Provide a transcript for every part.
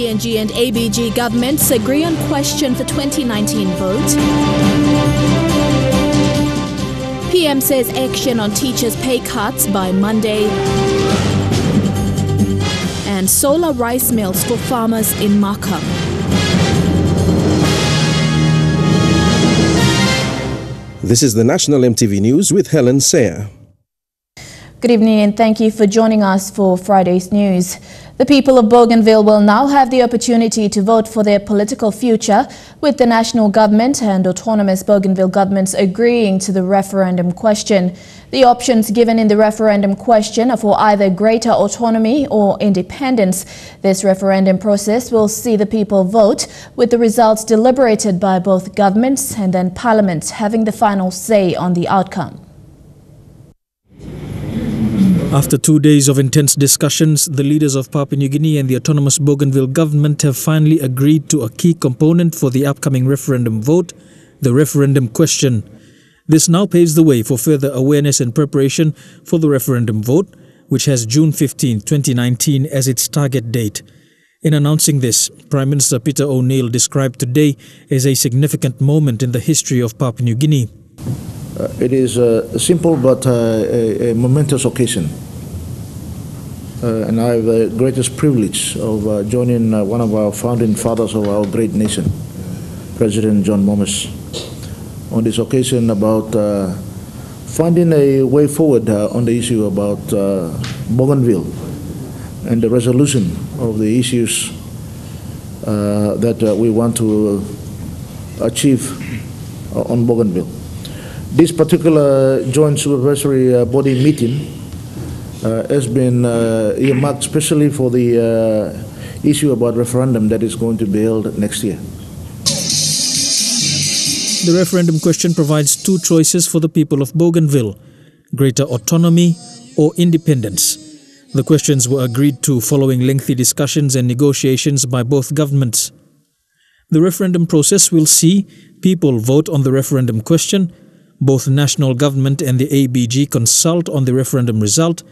PNG and ABG governments agree on question for 2019 vote. PM says action on teachers' pay cuts by Monday. And solar rice mills for farmers in Markham. This is the National EMTV News with Helen Sayer. Good evening and thank you for joining us for Friday's news. The people of Bougainville will now have the opportunity to vote for their political future, with the national government and autonomous Bougainville governments agreeing to the referendum question. The options given in the referendum question are for either greater autonomy or independence. This referendum process will see the people vote, with the results deliberated by both governments and then Parliament having the final say on the outcome. After 2 days of intense discussions, the leaders of Papua New Guinea and the autonomous Bougainville government have finally agreed to a key component for the upcoming referendum vote, the referendum question. This now paves the way for further awareness and preparation for the referendum vote, which has June 15, 2019 as its target date. In announcing this, Prime Minister Peter O'Neill described today as a significant moment in the history of Papua New Guinea. It is a simple but a momentous occasion. And I have the greatest privilege of joining one of our founding fathers of our great nation, President John Momes, on this occasion about finding a way forward on the issue about Bougainville and the resolution of the issues that we want to achieve on Bougainville. This particular joint supervisory body meeting has been earmarked especially for the issue about referendum that is going to be held next year. The referendum question provides two choices for the people of Bougainville: greater autonomy or independence. The questions were agreed to following lengthy discussions and negotiations by both governments. The referendum process will see people vote on the referendum question, both national government and the ABG consult on the referendum result,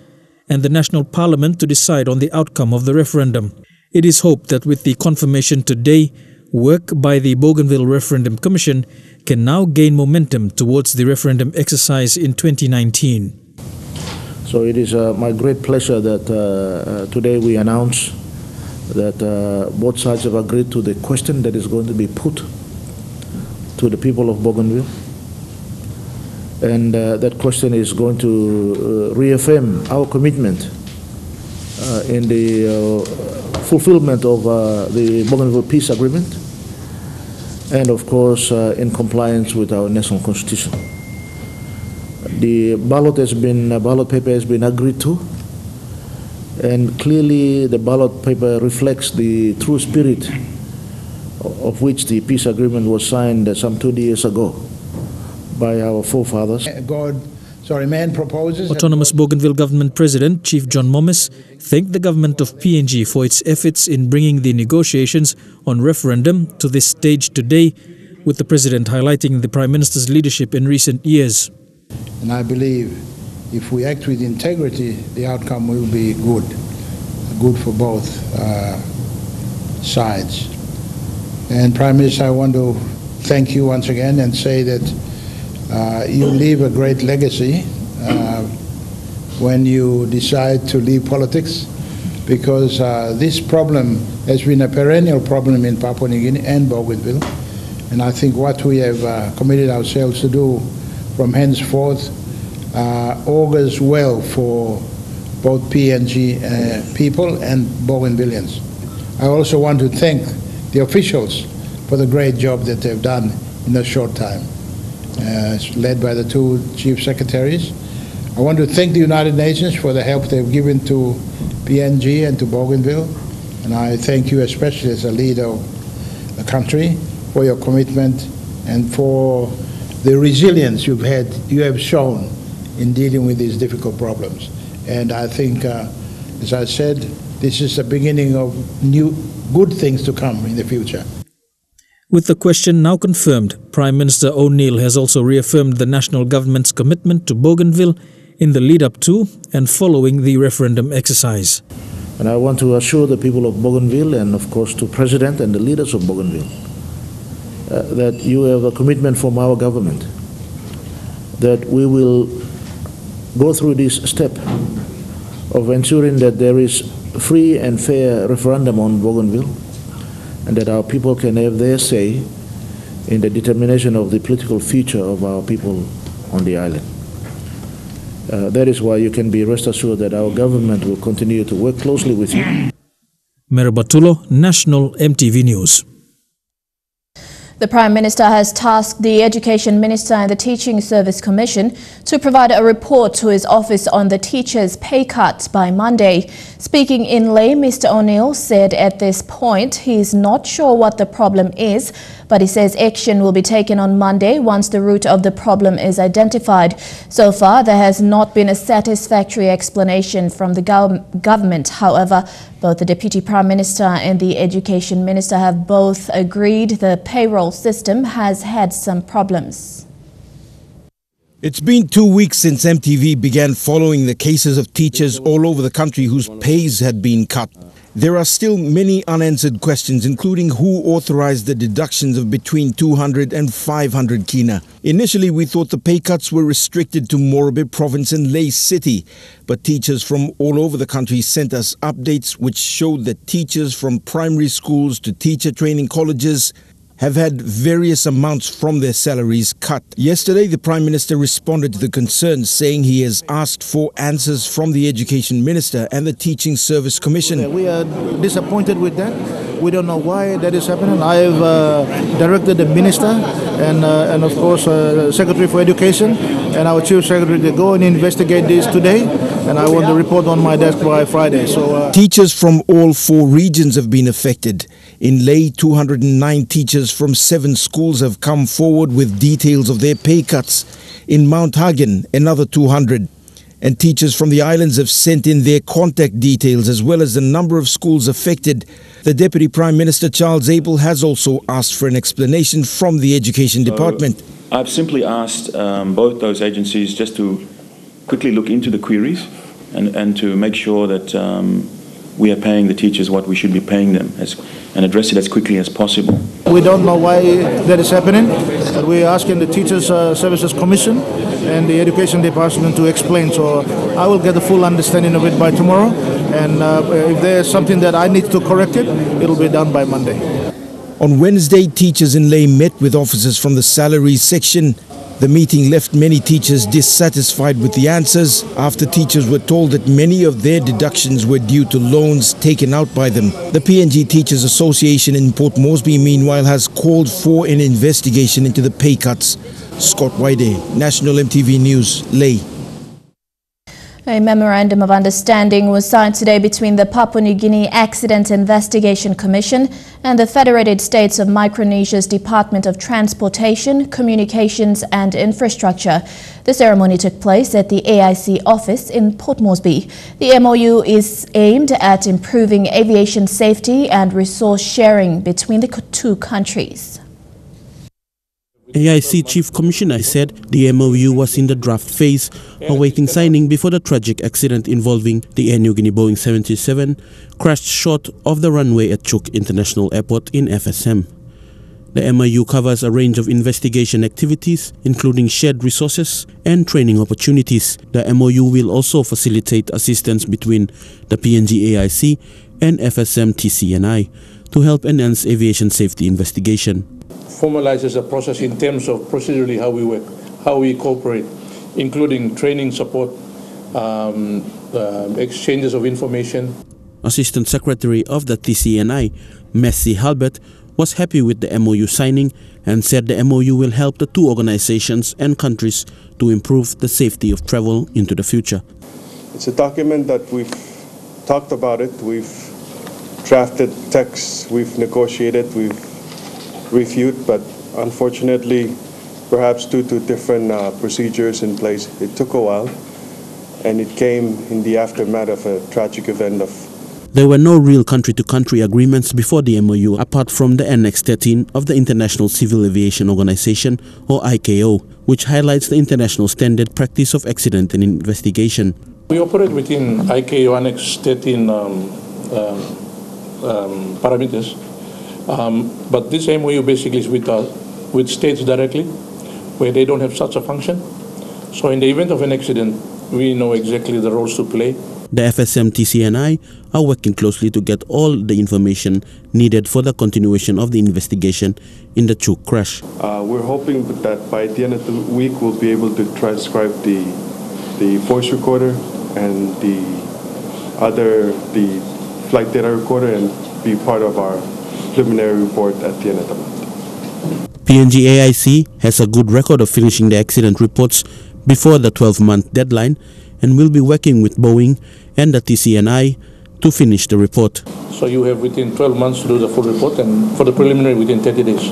and the National Parliament to decide on the outcome of the referendum. It is hoped that with the confirmation today, work by the Bougainville Referendum Commission can now gain momentum towards the referendum exercise in 2019. So it is my great pleasure that today we announce that both sides have agreed to the question that is going to be put to the people of Bougainville. And that question is going to reaffirm our commitment in the fulfillment of the Bougainville Peace Agreement and, of course, in compliance with our national constitution. The ballot paper has been agreed to, and clearly the ballot paper reflects the true spirit of which the peace agreement was signed some 20 years ago by our forefathers. Man proposes. Autonomous Bougainville Government President Chief John Momes thanked the government of PNG for its efforts in bringing the negotiations on referendum to this stage today, with the President highlighting the Prime Minister's leadership in recent years. And I believe if we act with integrity, the outcome will be good for both sides. And Prime Minister, I want to thank you once again and say that you leave a great legacy when you decide to leave politics, because this problem has been a perennial problem in Papua New Guinea and Bougainville. And I think what we have committed ourselves to do from henceforth augurs well for both PNG people and Bougainvillians. I also want to thank the officials for the great job that they've done in a short time. Led by the two chief secretaries. I want to thank the United Nations for the help they've given to PNG and to Bougainville. And I thank you especially as a leader of the country for your commitment and for the resilience you have shown in dealing with these difficult problems. And I think, as I said, this is the beginning of new good things to come in the future. With the question now confirmed, Prime Minister O'Neill has also reaffirmed the national government's commitment to Bougainville in the lead-up to and following the referendum exercise. And I want to assure the people of Bougainville and, of course, to President and the leaders of Bougainville that you have a commitment from our government that we will go through this step of ensuring that there is free and fair referendum on Bougainville and that our people can have their say in the determination of the political future of our people on the island. That is why you can be rest assured that our government will continue to work closely with you. Merabatulo, National EMTV News. The Prime Minister has tasked the Education Minister and the Teaching Service Commission to provide a report to his office on the teachers' pay cuts by Monday. Speaking in lay, Mr. O'Neill said at this point he is not sure what the problem is, but he says action will be taken on Monday once the root of the problem is identified. So far, there has not been a satisfactory explanation from the government. However, both the Deputy Prime Minister and the Education Minister have both agreed the payroll system has had some problems. It's been 2 weeks since EMTV began following the cases of teachers all over the country whose pays had been cut. There are still many unanswered questions, including who authorized the deductions of between 200 and 500 kina. Initially, we thought the pay cuts were restricted to Morobe Province and Lay City, but teachers from all over the country sent us updates which showed that teachers from primary schools to teacher training colleges have had various amounts from their salaries cut. Yesterday, the Prime Minister responded to the concerns, saying he has asked for answers from the Education Minister and the Teaching Service Commission. We are disappointed with that. We don't know why that is happening. I have directed the Minister and of course, Secretary for Education and our Chief Secretary to go and investigate this today, and I want to report on my desk by Friday. Teachers from all 4 regions have been affected. In Lay, 209 teachers from 7 schools have come forward with details of their pay cuts. In Mount Hagen, another 200. And teachers from the islands have sent in their contact details as well as the number of schools affected. The Deputy Prime Minister, Charles Abel, has also asked for an explanation from the Education Department. I've simply asked both those agencies just to quickly look into the queries and to make sure that we are paying the teachers what we should be paying them and address it as quickly as possible. We don't know why that is happening, but we are asking the Teachers Services Commission and the Education Department to explain. So I will get a full understanding of it by tomorrow, and if there's something that I need to correct it, it'll be done by Monday. On Wednesday, teachers in Lay met with officers from the salaries section. The meeting left many teachers dissatisfied with the answers after teachers were told that many of their deductions were due to loans taken out by them. The PNG Teachers Association in Port Moresby, meanwhile, has called for an investigation into the pay cuts. Scott Waide, National EMTV News, Lay. A memorandum of understanding was signed today between the Papua New Guinea Accident Investigation Commission and the Federated States of Micronesia's Department of Transportation, Communications and Infrastructure. The ceremony took place at the AIC office in Port Moresby. The MOU is aimed at improving aviation safety and resource sharing between the 2 countries. AIC Chief Commissioner said the MOU was in the draft phase, awaiting signing before the tragic accident involving the Air Niugini Boeing 737 crashed short of the runway at Chuuk International Airport in FSM. The MOU covers a range of investigation activities, including shared resources and training opportunities. The MOU will also facilitate assistance between the PNG AIC and FSM TCNI to help enhance aviation safety investigation. Formalizes a process in terms of procedurally how we work, how we cooperate, including training support, exchanges of information. Assistant Secretary of the TCNI, Messi Halbert, was happy with the MOU signing and said the MOU will help the 2 organizations and countries to improve the safety of travel into the future. It's a document that we've talked about it, we've drafted texts, we've negotiated, we've reviewed, but unfortunately, perhaps due to different procedures in place, it took a while, and it came in the aftermath of a tragic event of. There were no real country-to-country agreements before the MOU, apart from the Annex 13 of the International Civil Aviation Organization, or ICAO, which highlights the international standard practice of accident and investigation. We operate within ICAO Annex 13 parameters. But this MOU basically is with states directly, where they don't have such a function. So in the event of an accident, we know exactly the roles to play. The FSM, TCNI are working closely to get all the information needed for the continuation of the investigation in the Chuk crash. We're hoping that by the end of the week we'll be able to transcribe the voice recorder and the flight data recorder and be part of our preliminary report at the end of the month. PNG AIC has a good record of finishing the accident reports before the 12-month deadline and will be working with Boeing and the TCNI to finish the report. So you have within 12 months to do the full report, and for the preliminary within 30 days.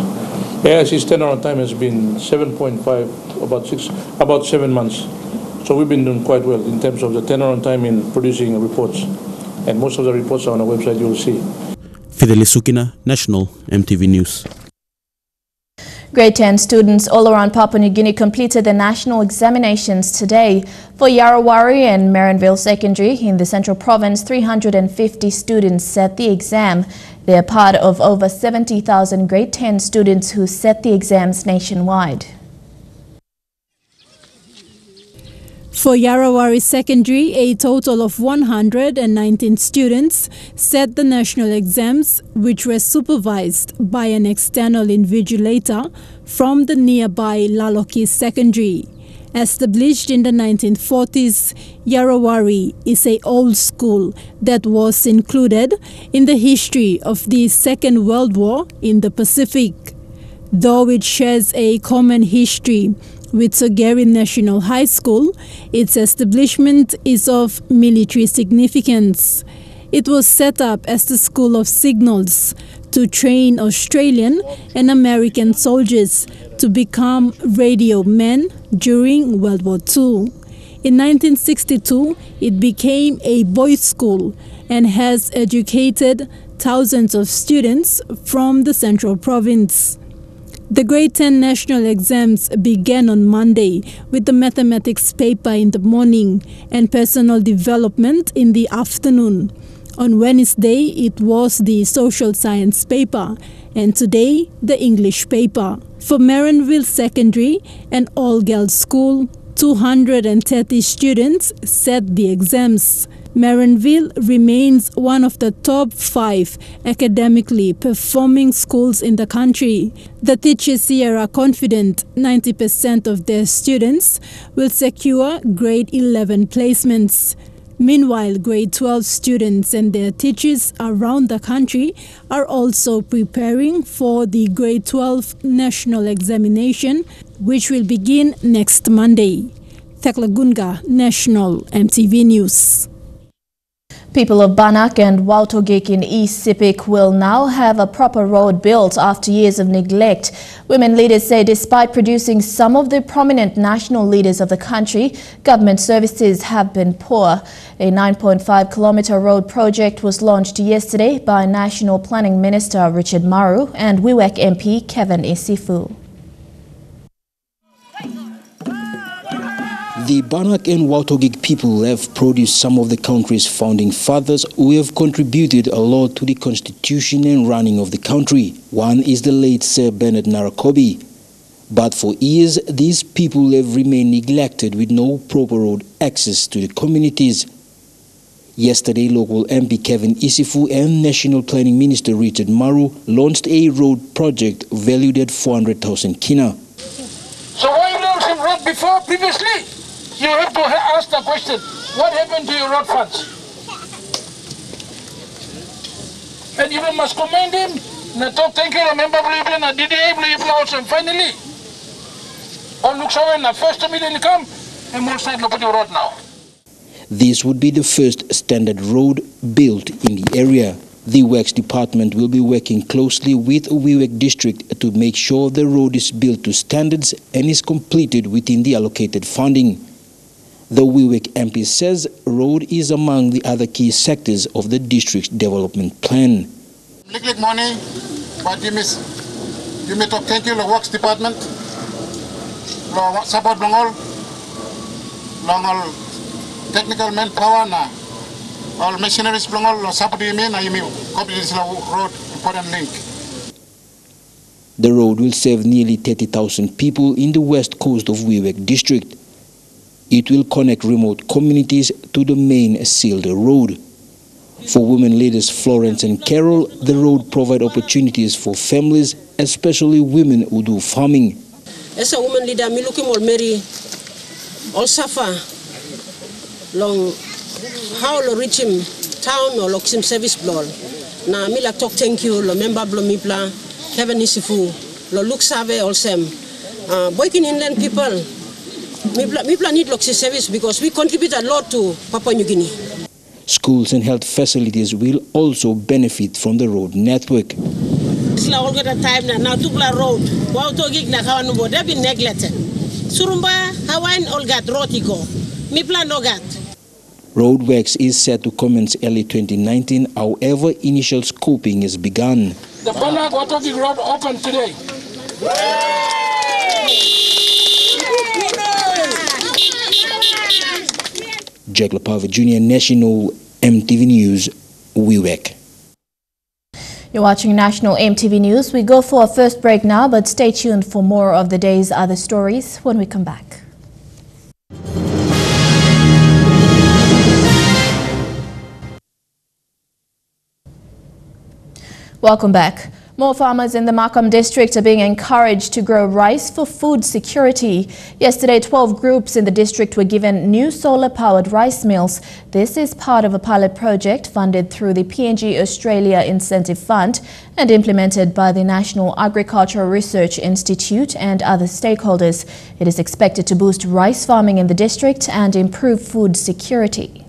AIC's turnaround time has been 7.5, about 7 months. So we've been doing quite well in terms of the turnaround time in producing reports. And most of the reports are on our website, you will see. Fidelis Sukina, National MTV News. Grade 10 students all around Papua New Guinea completed their national examinations today. For Yarawari and Maranville Secondary in the Central Province, 350 students set the exam. They are part of over 70,000 grade 10 students who set the exams nationwide. For Yarawari Secondary, a total of 119 students set the national exams, which were supervised by an external invigilator from the nearby Laloki Secondary. Established in the 1940s, Yarawari is an old school that was included in the history of the Second World War in the Pacific. Though it shares a common history with Sogeri National High School, its establishment is of military significance. It was set up as the School of Signals to train Australian and American soldiers to become radio men during World War II. In 1962, it became a boys' school and has educated thousands of students from the Central Province. The grade 10 national exams began on Monday with the mathematics paper in the morning and personal development in the afternoon. On Wednesday, it was the social science paper, and today, the English paper. For Maranville Secondary, an all-girls school, 230 students set the exams. Maranville remains one of the top 5 academically performing schools in the country. The teachers here are confident 90% of their students will secure grade 11 placements. Meanwhile, grade 12 students and their teachers around the country are also preparing for the grade 12 national examination, which will begin next Monday. Thekla Gunga, National MTV News. People of Banak and Wautogik in East Sepik will now have a proper road built after years of neglect. Women leaders say despite producing some of the prominent national leaders of the country, government services have been poor. A 9.5-kilometre road project was launched yesterday by National Planning Minister Richard Maru and WIWEC MP Kevin Isifu. The Banak and Wautogik people have produced some of the country's founding fathers who have contributed a lot to the constitution and running of the country. One is the late Sir Bernard Narakobi. But for years, these people have remained neglected with no proper road access to the communities. Yesterday, local MP Kevin Isifu and National Planning Minister Richard Maru launched a road project valued at 400,000 kina. So why you launched him road before, previously? You have to ask the question, what happened to your road funds? And you must commend him. Na talk thank you, remember, na DDA, and finally, on looks over na first million come, and more side look at your road now. This would be the first standard road built in the area. The Works Department will be working closely with WIWEC District to make sure the road is built to standards and is completed within the allocated funding. The WIWEC MP says road is among the other key sectors of the district's development plan. Little money, but you may talk thank you to the Works Department, support long all technical manpower na all machineries belong all sapodi men I mean copy this road important link. The road will serve nearly 30,000 people in the west coast of Wewak district. It will connect remote communities to the main sealed road. For women leaders Florence and Carol, the road provides opportunities for families, especially women who do farming. As a woman leader, me looking more Mary, all suffer long how lo reach him town or lock him service blow. Na me la talk thank you, lo member blow me plan, heaven is fu, lo look survey all same. Working inland people, me plan need lock service because we contribute a lot to Papua New Guinea. Schools and health facilities will also benefit from the road network. It's all got a time now to road. Wow, to gig na kawan mo, they've been neglected. Surumba, Hawaiian all got rotico. Me plan no got. Roadworks is set to commence early 2019, however, initial scoping is begun. The Balag Watogig Road open today. Jack Lapava Jr., National MTV News, Wewak. You're watching National MTV News. We go for our first break now, but stay tuned for more of the day's other stories when we come back. Welcome back. More farmers in the Markham district are being encouraged to grow rice for food security. Yesterday, 12 groups in the district were given new solar-powered rice mills. This is part of a pilot project funded through the PNG Australia Incentive Fund and implemented by the National Agricultural Research Institute and other stakeholders. It is expected to boost rice farming in the district and improve food security.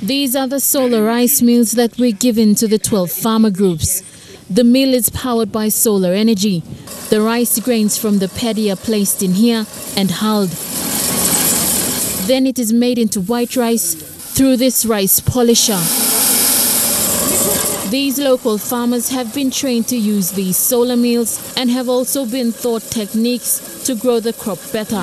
These are the solar rice mills that were given to the 12 farmer groups. The mill is powered by solar energy. The rice grains from the paddy are placed in here and hulled. Then it is made into white rice through this rice polisher. These local farmers have been trained to use these solar mills and have also been taught techniques to grow the crop better.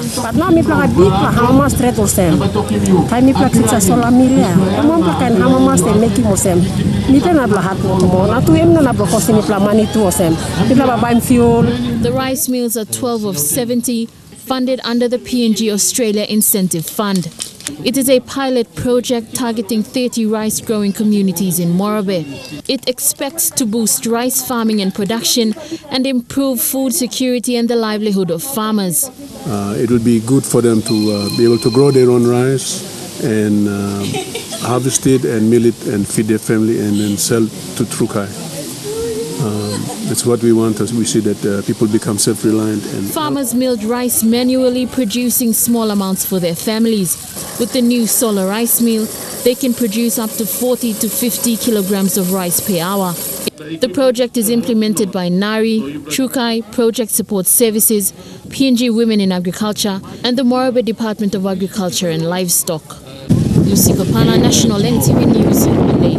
The rice mills are 12 of 70, funded under the PNG Australia Incentive Fund. It is a pilot project targeting 30 rice-growing communities in Morobe. It expects to boost rice farming and production and improve food security and the livelihood of farmers. It would be good for them to be able to grow their own rice and harvest it and mill it and feed their family and then sell to Trukai. That's what we want. We see that people become self-reliant. Farmers milled rice manually, producing small amounts for their families. With the new solar rice mill, they can produce up to 40 to 50 kilograms of rice per hour. The project is implemented by NARI, Trukai, Project Support Services, PNG Women in Agriculture, and the Morobe Department of Agriculture and Livestock. Lucy Kopana, National NTV News, Malay.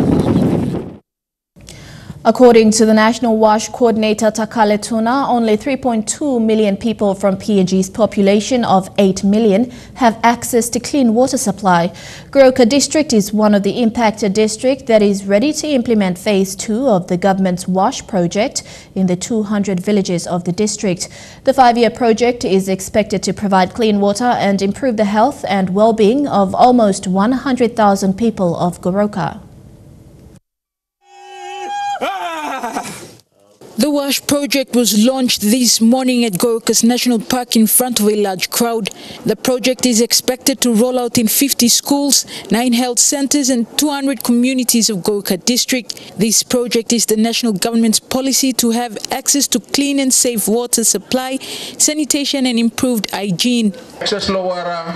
According to the National WASH Coordinator Takale Tuna, only 3.2 million people from PNG's population of 8 million have access to clean water supply. Goroka district is one of the impacted districts that is ready to implement phase 2 of the government's WASH project in the 200 villages of the district. The 5-year project is expected to provide clean water and improve the health and well-being of almost 100,000 people of Goroka. The WASH project was launched this morning at Goroka's National Park in front of a large crowd. The project is expected to roll out in 50 schools, 9 health centers and 200 communities of Goroka district. This project is the national government's policy to have access to clean and safe water supply, sanitation and improved hygiene. Access to water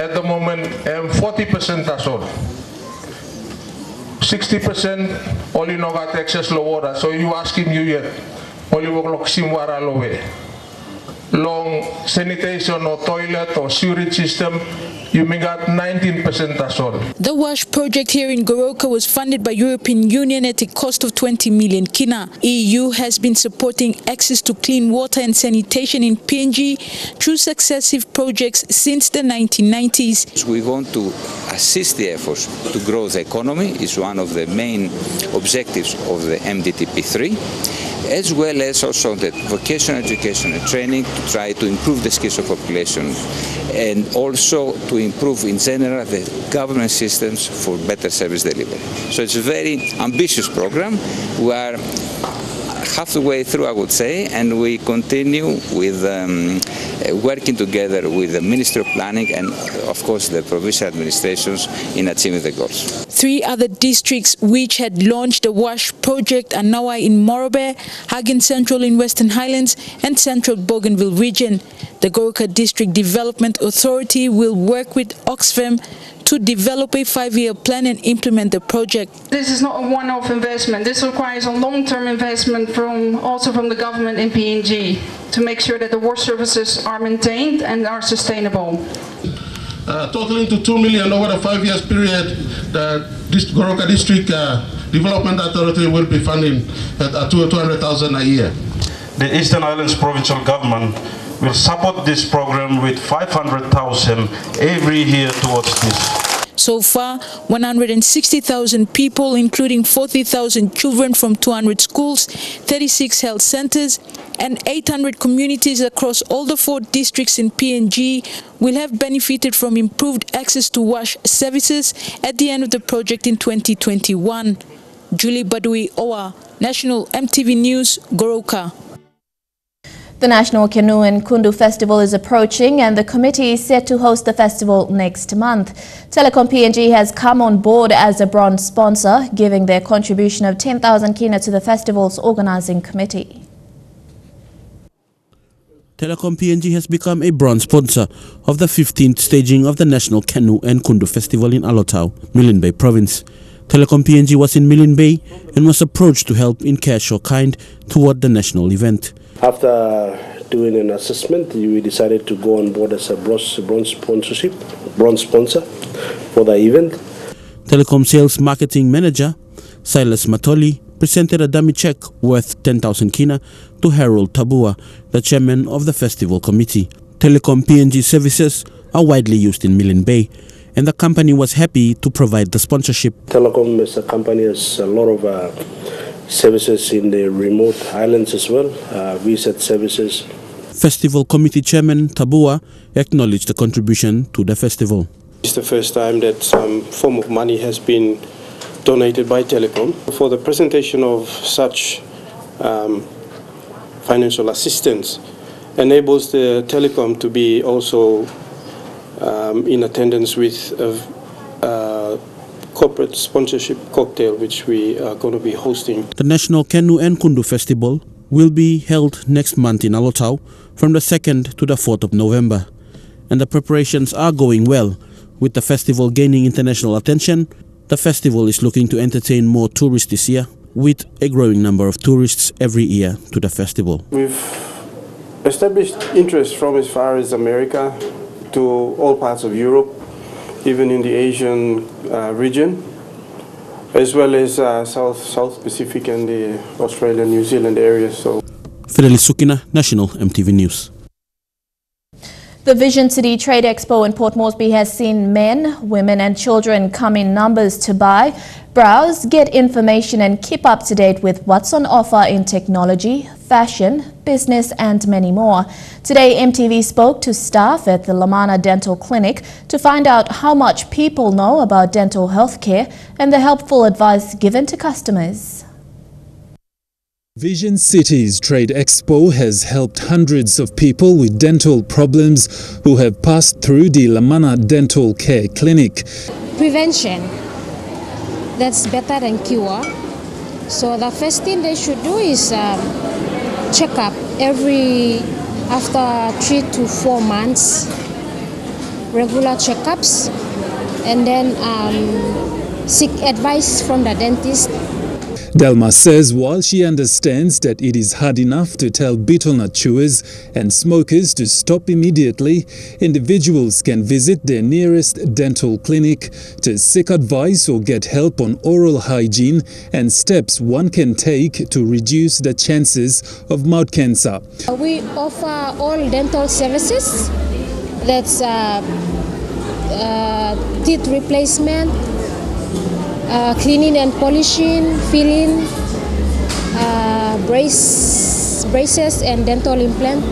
at the moment 40% or so. 60% only no got access to water. So you asking you yet only work water low long sanitation or toilet or sewage system you may get 19% as well. The WASH project here in Goroka was funded by European Union at a cost of 20 million kina. EU has been supporting access to clean water and sanitation in PNG through successive projects since the 1990s. We want to assist the efforts to grow the economy. It's one of the main objectives of the MDTP3, as well as also the vocational education and training to try to improve the skills of population and also to improve in general the government systems for better service delivery. So it's a very ambitious program. We are half the way through, I would say, and we continue with working together with the Ministry of Planning and, of course, the provincial administrations in achieving the goals. 3 other districts which had launched the WASH project are now in Morobe, Hagen Central in Western Highlands and Central Bougainville region. The Goroka District Development Authority will work with Oxfam to develop a 5-year plan and implement the project. This is not a one-off investment. This requires a long-term investment also from the government in PNG to make sure that the wash services are maintained and are sustainable. Totaling to 2 million over a 5 years period, this Goroka District Development Authority will be funding at 200,000 a year. The Eastern Highlands Provincial Government will support this program with 500,000 every year towards this. So far, 160,000 people, including 40,000 children from 200 schools, 36 health centers, and 800 communities across all the 4 districts in PNG will have benefited from improved access to WASH services at the end of the project in 2021. Julie Badui Owa, National MTV News, Goroka. The National Canoe and Kundu Festival is approaching and the committee is set to host the festival next month. Telecom PNG has come on board as a bronze sponsor, giving their contribution of 10,000 kina to the festival's organising committee. Telecom PNG has become a bronze sponsor of the 15th staging of the National Canoe and Kundu Festival in Alotau, Milne Bay Province. Telecom PNG was in Milne Bay and was approached to help in cash or kind toward the national event. After doing an assessment, we decided to go on board as a bronze sponsor for the event. Telecom Sales Marketing Manager Silas Matoli presented a dummy check worth 10,000 kina to Harold Tabua, the chairman of the festival committee. Telecom PNG services are widely used in Milne Bay, and the company was happy to provide the sponsorship. Telecom as a company has a lot of services in the remote islands as well, VSAT services. Festival Committee Chairman Tabua acknowledged the contribution to the festival. It's the first time that some form of money has been donated by Telecom. For the presentation of such financial assistance enables the Telecom to be also in attendance with a corporate sponsorship cocktail which we are going to be hosting. The National Canoe and Kundu Festival will be held next month in Alotau from the 2nd to the 4th of November. And the preparations are going well. With the festival gaining international attention, the festival is looking to entertain more tourists this year, with a growing number of tourists every year to the festival. We've established interest from as far as America to all parts of Europe, even in the Asian region, as well as South Pacific and the Australia, New Zealand area. So, Fidelis Sukina, National MTV News. The Vision City Trade Expo in Port Moresby has seen men, women and children come in numbers to buy, browse, get information and keep up to date with what's on offer in technology, fashion, business and many more. Today, MTV spoke to staff at the Lamana Dental Clinic to find out how much people know about dental health care and the helpful advice given to customers. Vision City's Trade Expo has helped hundreds of people with dental problems who have passed through the Lamana Dental Care Clinic. Prevention, that's better than cure. So the first thing they should do is check up after 3 to 4 months, regular checkups, and then seek advice from the dentist. Delma says while she understands that it is hard enough to tell betel nut chewers and smokers to stop immediately, individuals can visit their nearest dental clinic to seek advice or get help on oral hygiene and steps one can take to reduce the chances of mouth cancer. We offer all dental services. That's teeth replacement, cleaning and polishing, filling, braces and dental implant.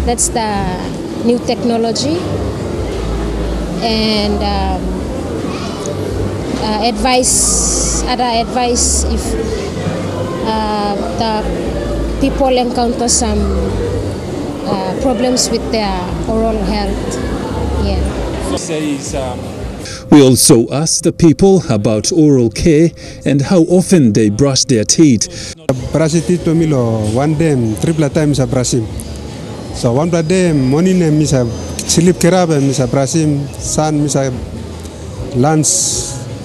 That's the new technology. And other advice if the people encounter some problems with their oral health. Yeah. We also asked the people about oral care and how often they brush their teeth. Brush teeth to me one day, triple times I brush him. So one day morning I miss a sleep kerab and miss a brush him, sun miss a lunch,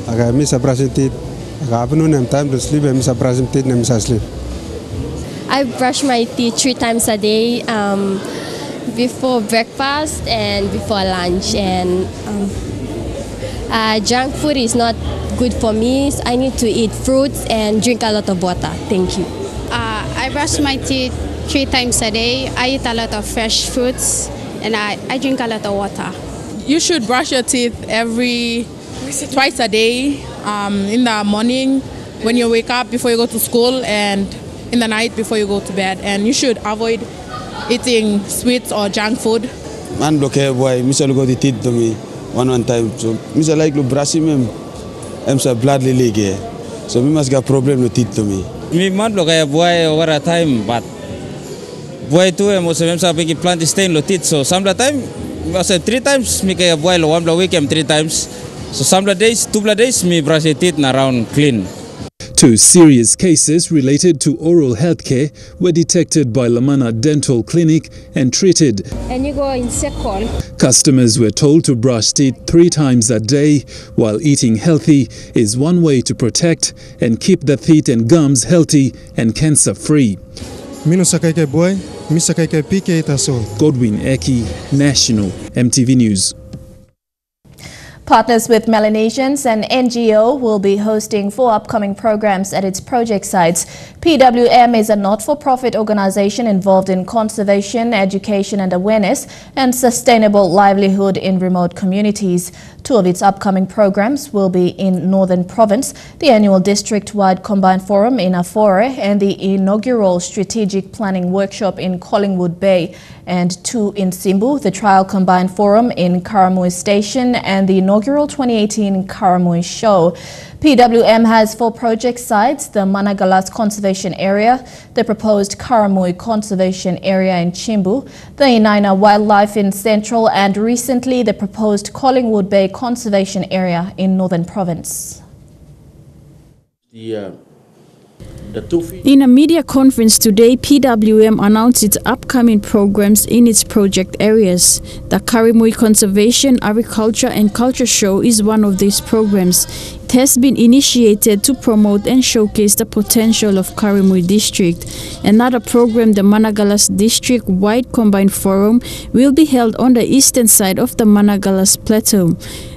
I miss a brush teeth. Afternoon and time to sleep and miss a brush teeth and miss a sleep. I brush my teeth 3 times a day, before breakfast and before lunch. And junk food is not good for me. So I need to eat fruits and drink a lot of water. Thank you. I brush my teeth 3 times a day. I eat a lot of fresh fruits and I drink a lot of water. You should brush your teeth twice a day, in the morning when you wake up before you go to school and in the night before you go to bed. And you should avoid eating sweets or junk food. Man block boy, Mr. go the teeth to me one time. So Mr. like to brush him, I'm so blood league. So we must get problem with teeth to me. Me man block boy over a time, but boy too I'm also big plant stain lo teeth. So some the time I say 3 times me kaya boy lo 1 week 3 times. So some days 2 days me brush the teeth around clean. 2 serious cases related to oral health care were detected by Lamana Dental Clinic and treated. And you go in circle. Customers were told to brush teeth 3 times a day, while eating healthy is one way to protect and keep the teeth and gums healthy and cancer-free. Godwin Eki, National, MTV News. Partners with Melanesians and NGO will be hosting 4 upcoming programs at its project sites. PWM is a not-for-profit organization involved in conservation, education and awareness and sustainable livelihood in remote communities. 2 of its upcoming programs will be in Northern Province, the annual district-wide combined forum in Afore and the inaugural strategic planning workshop in Collingwood Bay, and 2 in Simbu, the trial combined forum in Karamui Station and the inaugural 2018 Karamui Show. PWM has 4 project sites: the Managalas Conservation Area, the proposed Karamui Conservation Area in Chimbu, the Inaina Wildlife in Central, and recently the proposed Collingwood Bay Conservation Area in Northern Province. In a media conference today, PWM announced its upcoming programs in its project areas. The Karimui Conservation, Agriculture and Culture Show is one of these programs. It has been initiated to promote and showcase the potential of Karimui District. Another program, the Managalas District-wide Combined Forum, will be held on the eastern side of the Managalas Plateau.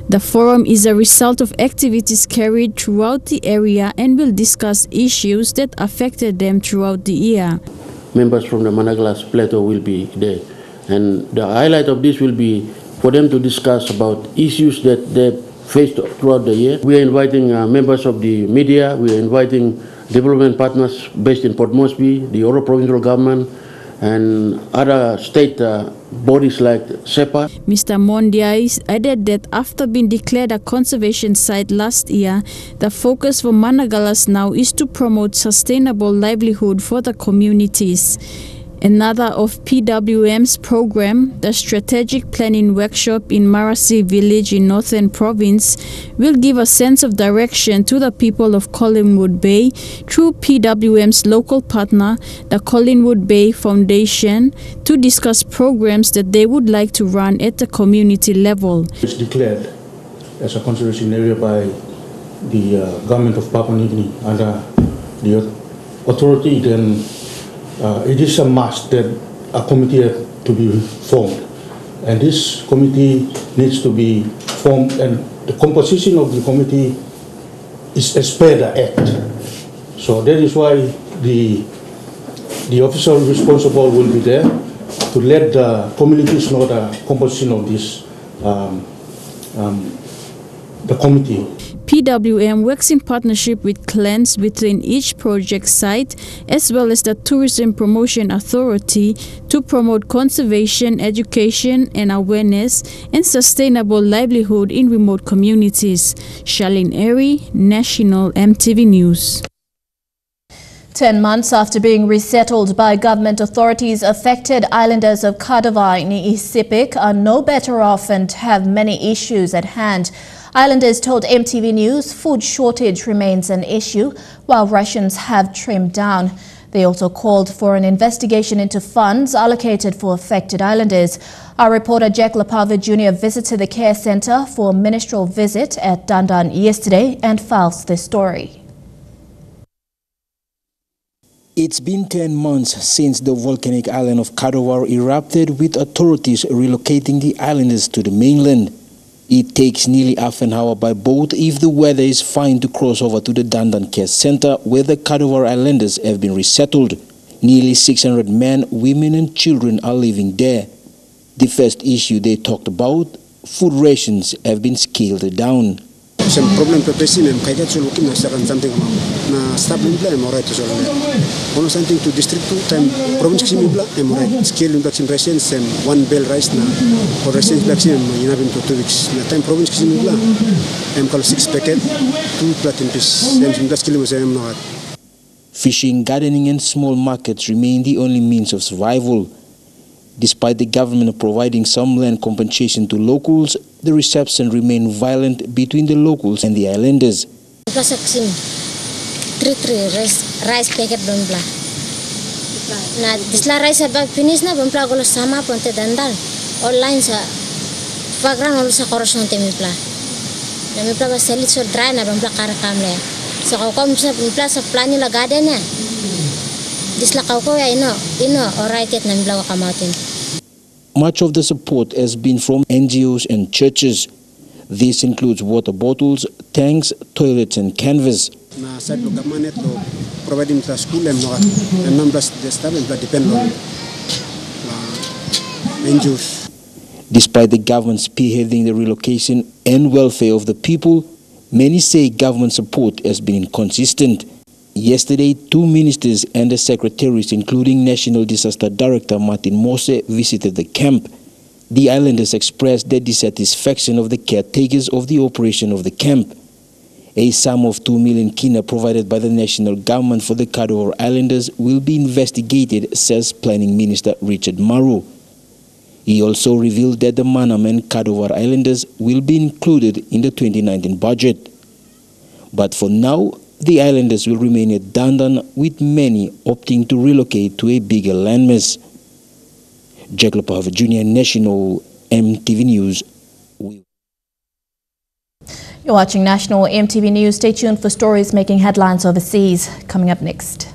The forum is a result of activities carried throughout the area and will discuss issues that affected them throughout the year. Members from the Managalas Plateau will be there. And the highlight of this will be for them to discuss about issues that they faced throughout the year. We are inviting members of the media, we are inviting development partners based in Port Moresby, the Oro Provincial Government, and other state bodies like SEPA. Mr. Mondiais added that after being declared a conservation site last year, the focus for Managalas now is to promote sustainable livelihood for the communities. Another of PWM's program, the Strategic Planning Workshop in Marasi Village in Northern Province, will give a sense of direction to the people of Collingwood Bay through PWM's local partner, the Collingwood Bay Foundation, to discuss programs that they would like to run at the community level. It's declared as a conservation area by the government of Papua New Guinea under the authority, then it is a must that a committee has to be formed. And this committee needs to be formed, and the composition of the committee is as per the Act. So that is why the official responsible will be there to let the communities know the composition of this the committee. PWM works in partnership with clans within each project site as well as the Tourism Promotion Authority to promote conservation, education and awareness and sustainable livelihood in remote communities. Charlene Airy, National EMTV News. 10 months after being resettled by government authorities, affected islanders of Kadavai in Isipik are no better off and have many issues at hand. Islanders told EMTV News food shortage remains an issue while rations have trimmed down. They also called for an investigation into funds allocated for affected islanders. Our reporter Jack Lapava Jr. visited the care centre for a ministerial visit at Dandan yesterday and files this story. It's been 10 months since the volcanic island of Kadawar erupted, with authorities relocating the islanders to the mainland. It takes nearly half an hour by boat if the weather is fine to cross over to the Dandan Care Center, where the Kadawar islanders have been resettled. Nearly 600 men, women and children are living there. The first issue they talked about, food rations have been scaled down. Some problem to person and kaya to looking na something na stable bla emorai to solve. Ono something to district to time province kisi bla emorai scale in that ration sem one bale rice na or ration vaccine ina bin to 2 weeks na time province kisi bla em call 6 packet 2 platin piece em das kilo sem no. Fishing, gardening and small markets remain the only means of survival. Despite the government providing some land compensation to locals, the reception remained violent between the locals and the islanders. Rice packet bla. Na disla rice ba finish na bla golo sama ponte dandal online sa background olo sa correction te mi bla. Na mi bla ba selit so dry na bla kar kamle. So ko kom sa bla sa plan la garden na. Disla ko ya ino alright na mi bla ka mountain. Much of the support has been from NGOs and churches. This includes water bottles, tanks, toilets and canvas. Na side lo government to providing the school and numbers the staff that depend on NGOs. Despite the government spearheading the relocation and welfare of the people, many say government support has been inconsistent. Yesterday, 2 ministers and the secretaries, including National Disaster Director Martin Mose, visited the camp. The islanders expressed their dissatisfaction of the caretakers of the operation of the camp. A sum of 2 million kina provided by the national government for the Kadawar Islanders will be investigated, says Planning Minister Richard Maru. He also revealed that the Markham and Kadawar Islanders will be included in the 2019 budget. But for now, the islanders will remain at Dandan, with many opting to relocate to a bigger landmass. Jack Lapava Jr., National EMTV News. You're watching National EMTV News. Stay tuned for stories making headlines overseas. Coming up next.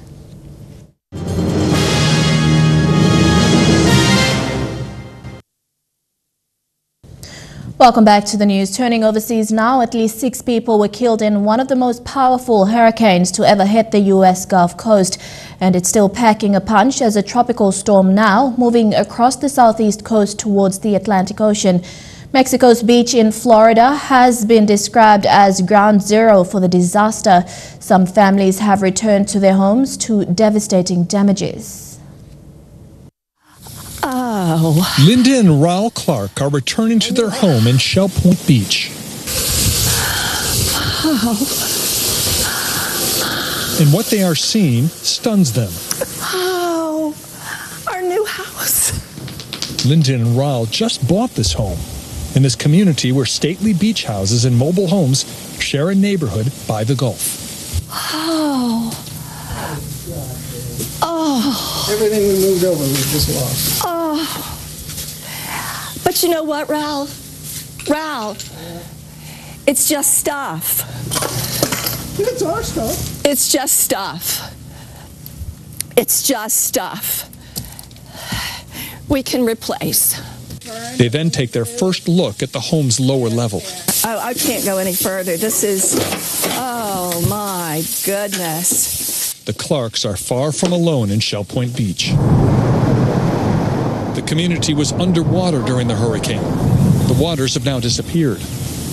Welcome back to the news. Turning overseas now, at least 6 people were killed in one of the most powerful hurricanes to ever hit the U.S. Gulf Coast. And it's still packing a punch as a tropical storm now moving across the southeast coast towards the Atlantic Ocean. Mexico's beach in Florida has been described as ground zero for the disaster. Some families have returned to their homes to devastating damages. Oh. Linda and Raul Clark are returning to their home in Shell Point Beach. Oh. And what they are seeing stuns them. Oh, our new house. Linda and Raul just bought this home in this community where stately beach houses and mobile homes share a neighborhood by the Gulf. Oh. Oh. Everything we moved over we just lost. Oh. But you know what, Raul? Raul, it's just stuff. It's our stuff. It's just stuff. It's just stuff. We can replace. They then take their first look at the home's lower level. Oh, I can't go any further. This is, oh my goodness. The Clarks are far from alone in Shell Point Beach. The community was underwater during the hurricane. The waters have now disappeared,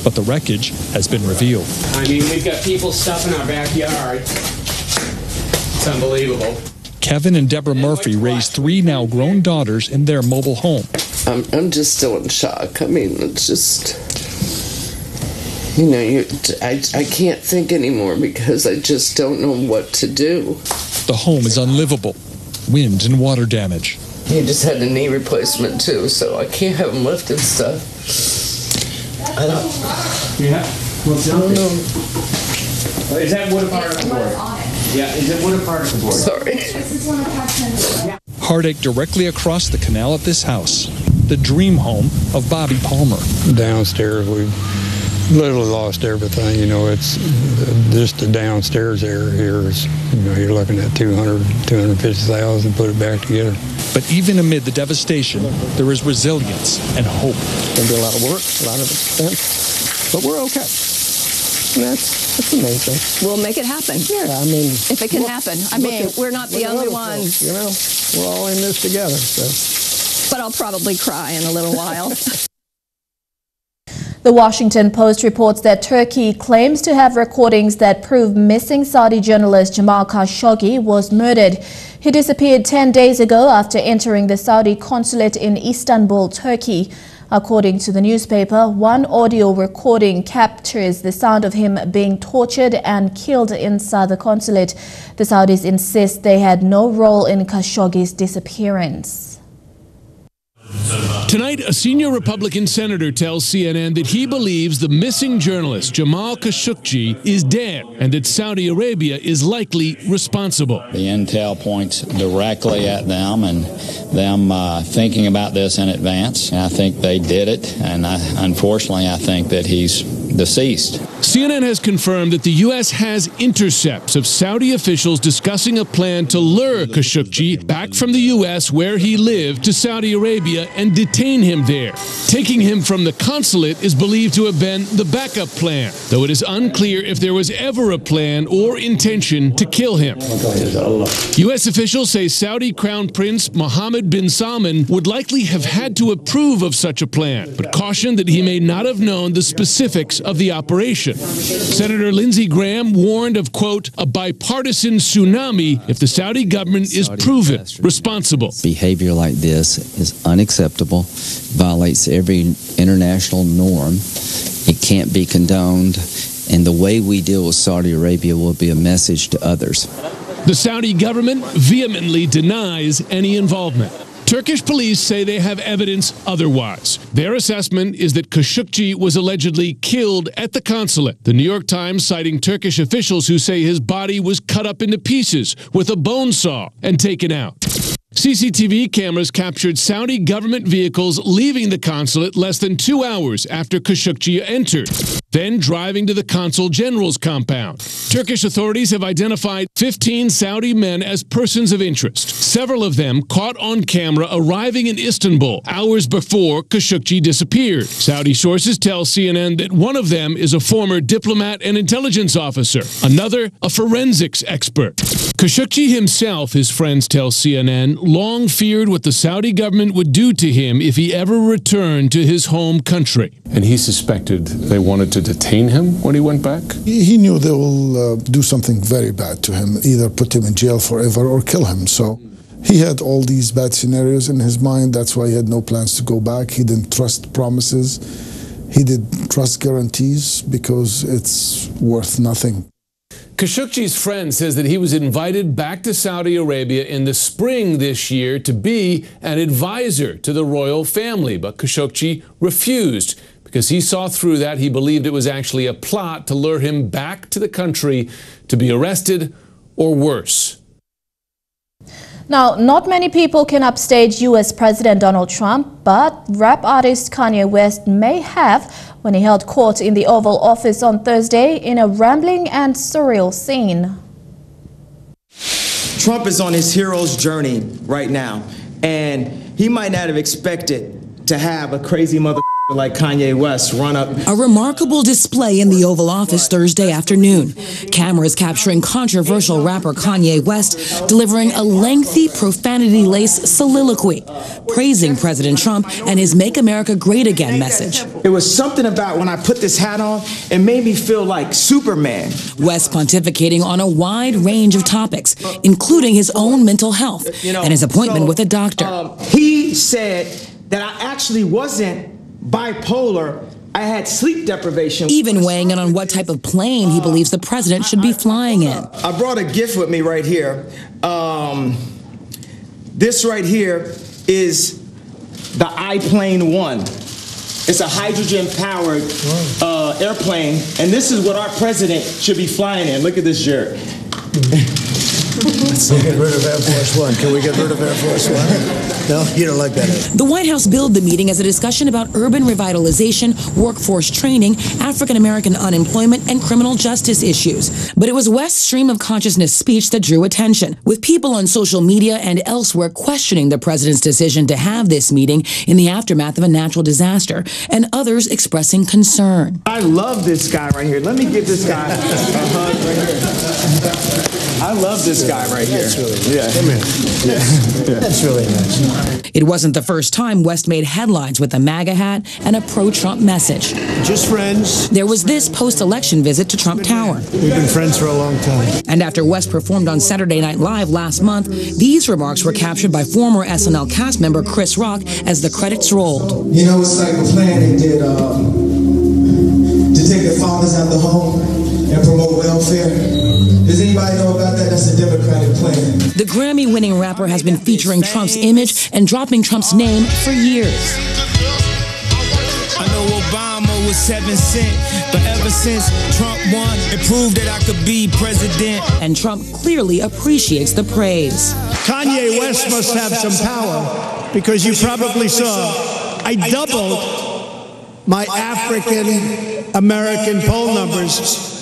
but the wreckage has been revealed. I mean, we've got people stuff in our backyard. It's unbelievable. Kevin and Deborah Murphy raised 3 now grown daughters in their mobile home. I'm just still in shock. I mean, it's just, you know, I can't think anymore because I just don't know what to do. The home is unlivable. Wind and water damage. He just had a knee replacement too, so I can't have him lift and stuff. I don't. Yeah. What's up? Is that wood particle board? Yeah. Is it wood particle board? Sorry. Heartache directly across the canal at this house, the dream home of Bobby Palmer. Downstairs, we literally lost everything. You know, it's just the downstairs area here is, you know, you're looking at $250,000, put it back together. But even amid the devastation, there is resilience and hope. It's going to be a lot of work, a lot of expense, but we're okay. And that's the main thing. We'll make it happen. Yeah, I mean, if it can happen. I mean, we're not the only ones. You know, we're all in this together. So. But I'll probably cry in a little while. The Washington Post reports that Turkey claims to have recordings that prove missing Saudi journalist Jamal Khashoggi was murdered. He disappeared 10 days ago after entering the Saudi consulate in Istanbul, Turkey. According to the newspaper, one audio recording captures the sound of him being tortured and killed inside the consulate. The Saudis insist they had no role in Khashoggi's disappearance. Tonight, a senior Republican senator tells CNN that he believes the missing journalist Jamal Khashoggi is dead and that Saudi Arabia is likely responsible. The intel points directly at them and them thinking about this in advance. And I think they did it, and unfortunately, I think that he's deceased. CNN has confirmed that the U.S. has intercepts of Saudi officials discussing a plan to lure Khashoggi back from the U.S. where he lived to Saudi Arabia and detain him there. Taking him from the consulate is believed to have been the backup plan, though it is unclear if there was ever a plan or intention to kill him. U.S. officials say Saudi Crown Prince Mohammed bin Salman would likely have had to approve of such a plan, but cautioned that he may not have known the specifics of the operation. Senator Lindsey Graham warned of, quote, a bipartisan tsunami if the Saudi government is proven responsible. Behavior like this is unacceptable, violates every international norm. It can't be condoned, and the way we deal with Saudi Arabia will be a message to others. The Saudi government vehemently denies any involvement. Turkish police say they have evidence otherwise. Their assessment is that Khashoggi was allegedly killed at the consulate. The New York Times citing Turkish officials who say his body was cut up into pieces with a bone saw and taken out. CCTV cameras captured Saudi government vehicles leaving the consulate less than 2 hours after Khashoggi entered, then driving to the consul general's compound. Turkish authorities have identified 15 Saudi men as persons of interest, several of them caught on camera arriving in Istanbul hours before Khashoggi disappeared. Saudi sources tell CNN that one of them is a former diplomat and intelligence officer, another a forensics expert. Khashoggi himself, his friends tell CNN, long feared what the Saudi government would do to him if he ever returned to his home country. And he suspected they wanted to detain him when he went back? He knew they will do something very bad to him, either put him in jail forever or kill him. So he had all these bad scenarios in his mind. That's why he had no plans to go back. He didn't trust promises. He didn't trust guarantees because it's worth nothing. Khashoggi's friend says that he was invited back to Saudi Arabia in the spring this year to be an advisor to the royal family, but Khashoggi refused because he saw through that. He believed it was actually a plot to lure him back to the country to be arrested or worse. Now, not many people can upstage U.S. President Donald Trump, but rap artist Kanye West may have when he held court in the Oval Office on Thursday in a rambling and surreal scene. Trump is on his hero's journey right now, and he might not have expected to have a crazy mother like Kanye West run up. A remarkable display in the Oval Office Thursday afternoon. Cameras capturing controversial rapper Kanye West delivering a lengthy, profanity-laced soliloquy, praising President Trump and his Make America Great Again message. It was something about when I put this hat on, it made me feel like Superman. West pontificating on a wide range of topics, including his own mental health and his appointment with a doctor. He said that I actually wasn't bipolar, I had sleep deprivation. Even weighing in on what type of plane he believes the president should be flying in. I brought a gift with me right here. This right here is the iPlane 1. It's a hydrogen-powered airplane, and this is what our president should be flying in. Look at this, Jared. Let's get rid of Air Force One. Can we get rid of Air Force One? No, you don't like that. The White House billed the meeting as a discussion about urban revitalization, workforce training, African-American unemployment, and criminal justice issues. But it was West's stream of consciousness speech that drew attention, with people on social media and elsewhere questioning the president's decision to have this meeting in the aftermath of a natural disaster, and others expressing concern. I love this guy right here. Let me give this guy a hug right here. I love this guy right here. That's really nice. Come here. Yeah. That's really nice. It wasn't the first time West made headlines with a MAGA hat and a pro-Trump message. Just friends. There was this post-election visit to Trump Tower. We've been friends for a long time. And after West performed on Saturday Night Live last month, these remarks were captured by former SNL cast member Chris Rock as the credits rolled. You know, it's like a plan they did to take the fathers out of the home and promote welfare. Does anybody know about that? That's a Democratic plan. The Grammy-winning rapper has been featuring Trump's image and dropping Trump's name for years. I know Obama was 7 cents, but ever since Trump won, it proved that I could be president. And Trump clearly appreciates the praise. Kanye West must have some power, because you probably saw I doubled my African American poll numbers.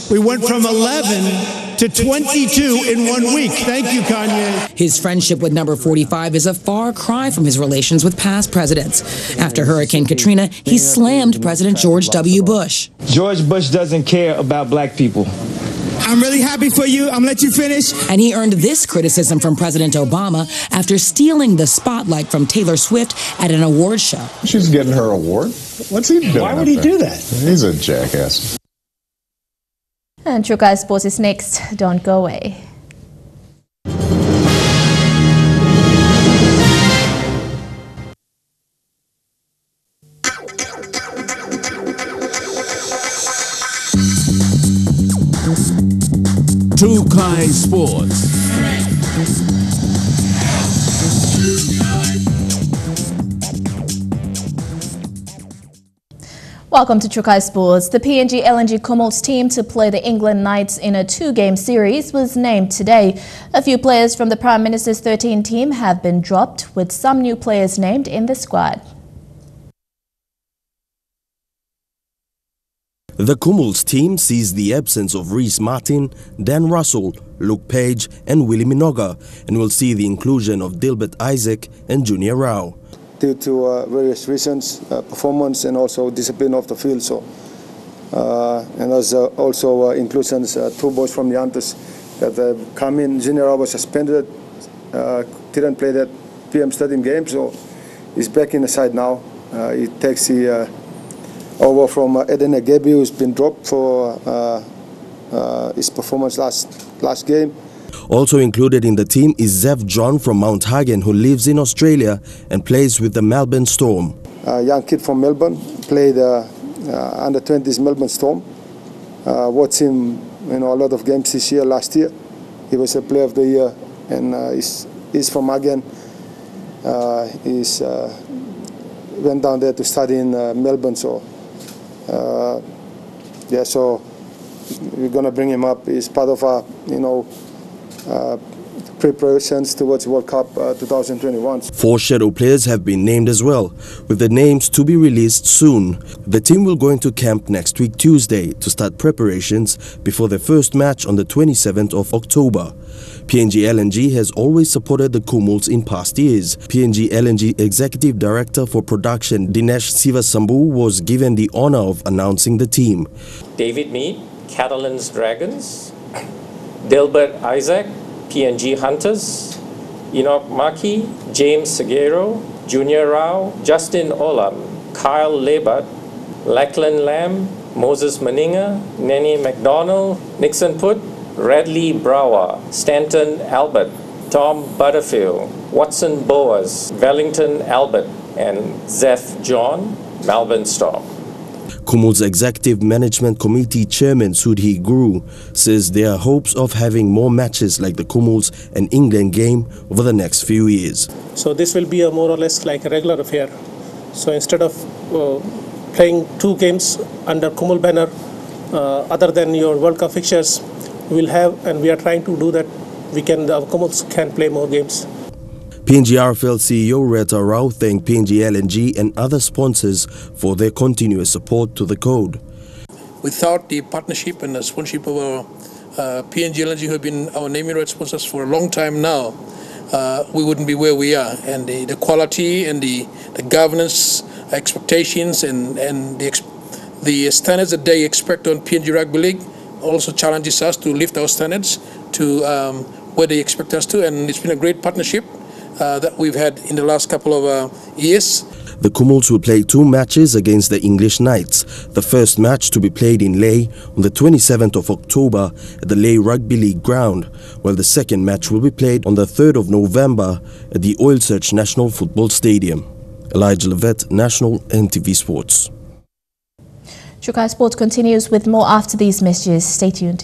We went from 11 to 22 in 1 week. Thank you, Kanye. His friendship with number 45 is a far cry from his relations with past presidents. After Hurricane Katrina, he slammed President George W. Bush. George Bush doesn't care about black people. I'm really happy for you. I'm gonna let you finish. And he earned this criticism from President Obama after stealing the spotlight from Taylor Swift at an award show. She's getting her award. What's he doing? Why would he do that? He's a jackass. And True Guy Sports is next. Don't go away. True Guy Sports. Welcome to Trukai Sports. The PNG LNG Commonwealth team to play the England Knights in a 2-game series was named today. A few players from the Prime Minister's 13 team have been dropped, with some new players named in the squad. The Commonwealth team sees the absence of Reece Martin, Dan Russell, Luke Page and Willie Minoga, and will see the inclusion of Dilbert Isaac and Junior Rao. Due to various reasons, performance and also discipline of the field. So, and there's also inclusions, 2 boys from the Hunters that come in. Junior was suspended, didn't play that PM Stadium game, so he's back in the side now. He takes the over from Eden Agabi, who's been dropped for his performance last game. Also included in the team is Zev John from Mount Hagen, who lives in Australia and plays with the Melbourne Storm. A young kid from Melbourne, played under 20s Melbourne Storm. Watched him, a lot of games this year, last year. He was a player of the year, and he's from Hagen. He's went down there to study in Melbourne, so yeah, so we're gonna bring him up. He's part of our, preparations towards World Cup 2021. 4 shadow players have been named as well, with the names to be released soon. The team will go into camp next week Tuesday to start preparations before their first match on the 27th of October. PNG LNG has always supported the Kumuls in past years. PNG LNG Executive Director for Production Dinesh Sivasambu was given the honor of announcing the team. David Mead, Catalan's Dragons, Dilbert Isaac, PNG Hunters, Enoch Maki, James Seguero, Junior Rao, Justin Olam, Kyle Lebat, Lachlan Lamb, Moses Meninga, Nenny McDonald, Nixon Put, Radley Brower, Stanton Albert, Tom Butterfield, Watson Boas, Wellington Albert, and Zeph John, Melbourne Storm. Kumul's Executive Management Committee Chairman Sudhi Guru says there are hopes of having more matches like the Kumuls and England game over the next few years. So this will be a more or less like a regular affair. So instead of playing 2 games under Kumul banner, other than your World Cup fixtures, we'll have, and we are trying to do that, the Kumuls can play more games. PNG RFL CEO Reta Rao thanked PNG LNG and other sponsors for their continuous support to the code. Without the partnership and the sponsorship of our PNG LNG, who have been our naming rights sponsors for a long time now, we wouldn't be where we are. And the quality and the governance expectations and the standards that they expect on PNG Rugby League also challenges us to lift our standards to where they expect us to. And it's been a great partnership that we've had in the last couple of years. The Kumuls will play 2 matches against the English Knights. The first match to be played in Lae on the 27th of October at the Lae Rugby League ground, while the second match will be played on the 3rd of November at the Oil Search National Football Stadium. Elijah Levet, National EMTV Sports. Chukai Sports continues with more after these messages. Stay tuned.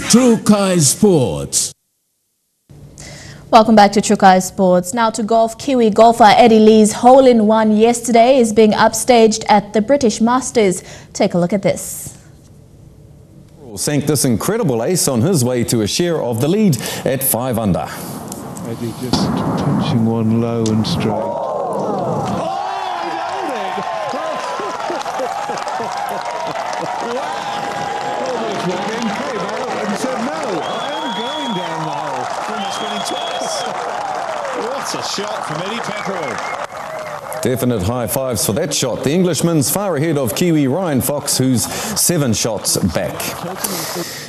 Chukai Sports. Welcome back to Chukai Sports. Now to golf. Kiwi golfer Eddie Lee's hole-in-one yesterday is being upstaged at the British Masters. Take a look at this. Sank this incredible ace on his way to a share of the lead at 5 under. Eddie just punching one low and straight. What a shot from Eddie Pepperell. Definite high fives for that shot. The Englishman's far ahead of Kiwi Ryan Fox, who's 7 shots back.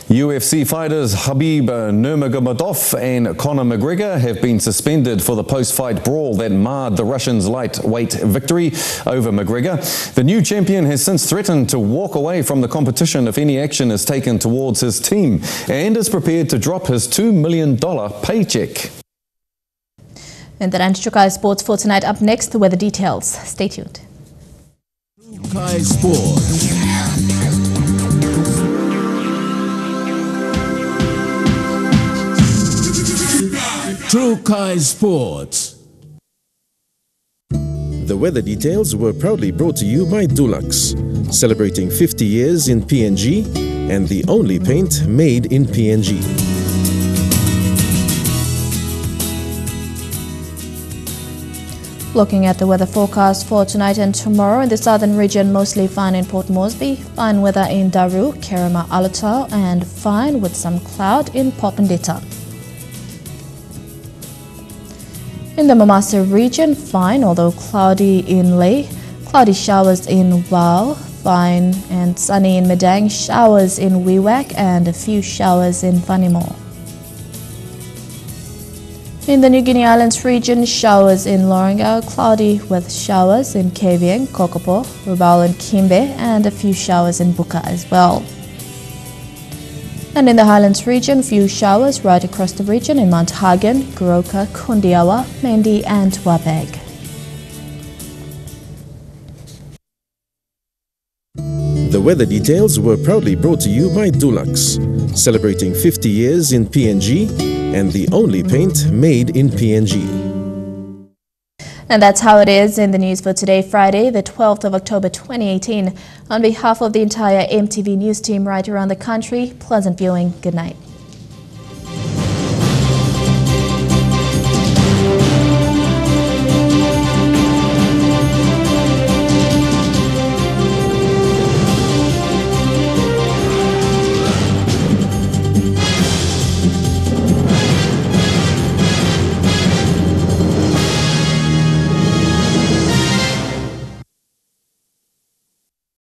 UFC fighters Khabib Nurmagomedov and Conor McGregor have been suspended for the post-fight brawl that marred the Russian's lightweight victory over McGregor. The new champion has since threatened to walk away from the competition if any action is taken towards his team, and is prepared to drop his $2 million paycheck. And that ends Chukai Sports for tonight. Up next, the weather details. Stay tuned. Chukai Sports. Chukai Sports. The weather details were proudly brought to you by Dulux, celebrating 50 years in PNG and the only paint made in PNG. Looking at the weather forecast for tonight and tomorrow, in the southern region, mostly fine in Port Moresby, fine weather in Daru, Kerema, Alatau, and fine with some cloud in Popondetta. In the Mamasa region, fine, although cloudy in Lae, cloudy showers in Wau, fine and sunny in Madang, showers in Wewak, and a few showers in Vanimo. In the New Guinea Islands region, showers in Lorengau, cloudy with showers in Kavieng, Kokopo, Rabaul and Kimbe, and a few showers in Buka as well. And in the Highlands region, few showers right across the region in Mount Hagen, Goroka, Kundiawa, Mendi and Wabeg. The weather details were proudly brought to you by Dulux, celebrating 50 years in PNG and the only paint made in PNG. And that's how it is in the news for today, Friday, the 12th of October 2018. On behalf of the entire EMTV news team right around the country, pleasant viewing. Good night.